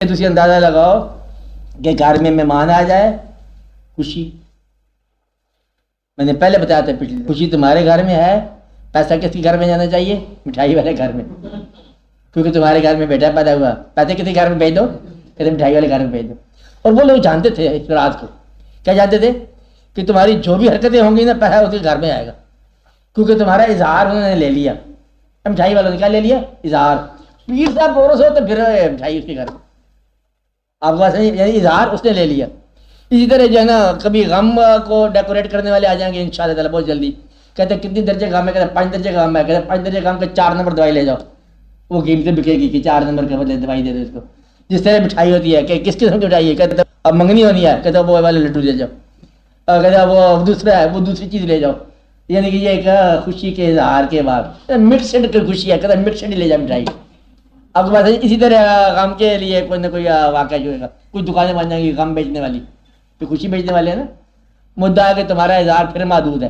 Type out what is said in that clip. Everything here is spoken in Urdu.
تسی اندازہ لگاؤ کہ گھر میں مہمان آ جائے خوشی، میں نے پہلے بتایا تھا پچھلی خوشی تمہارے گھر میں ہے، پیسہ کس کے گھر میں جانا چاہیے؟ مٹھائی والے گھر میں، کیونکہ تمہارے گھر میں بیٹا پیدا ہوا، پیسے کسی گھر میں بھیج دو، کہتے مٹھائی والے گھر میں بھیج دو۔ اور وہ لوگ جانتے تھے اس رات کو، کیا جانتے تھے؟ کہ تمہاری جو بھی حرکتیں ہوں گی نا پیسہ اس کے گھر میں آئے گا، کیونکہ تمہارا اظہار انہوں نے لے لیا۔ مٹھائی والوں نے کیا لے لیا؟ اظہار۔ پیر صاحب بورس ہو تو پھر مٹھائی اس کے گھر میں، آپ کو یعنی اظہار اس نے لے لیا۔ اسی طرح جو ہے نا کبھی غم کو ڈیکوریٹ کرنے والے آ جائیں گے انشاءاللہ تعالیٰ بہت جلدی، کہتے ہیں کتنی درجے غم ہے؟ کہتے ہیں 5 درجے غم ہے، کہتے ہیں 5 درجے غم کے 4 نمبر دوائی لے جاؤ، وہ قیمتیں بکے گی کہ 4 نمبر کے بدلے دوائی دے دو اس کو۔ جس طرح مٹھائی ہوتی ہے کہ کس قسم کی مٹھائی ہے؟ کہتے ہیں اب منگنی ہونی ہے، کہتے ہیں وہ والے لڈو لے جاؤ، کہتے ہیں وہ دوسرا ہے وہ دوسری چیز لے جاؤ، یعنی کہ یہ ایک خوشی کے اظہار کے بعد مٹ سنڈ کی خوشی ہے، کہتے ہیں مٹ سنڈ لے جاؤ مٹھائی۔ اب بات اسی طرح غم کے لیے کوئی نہ کوئی واقعہ جو ہے، کچھ دکانیں بن جائیں گی غم بیچنے والی، پھر خوشی بیچنے والے ہیں نا۔ مدعا ہے کہ تمہارا اظہار پھر محدود ہے۔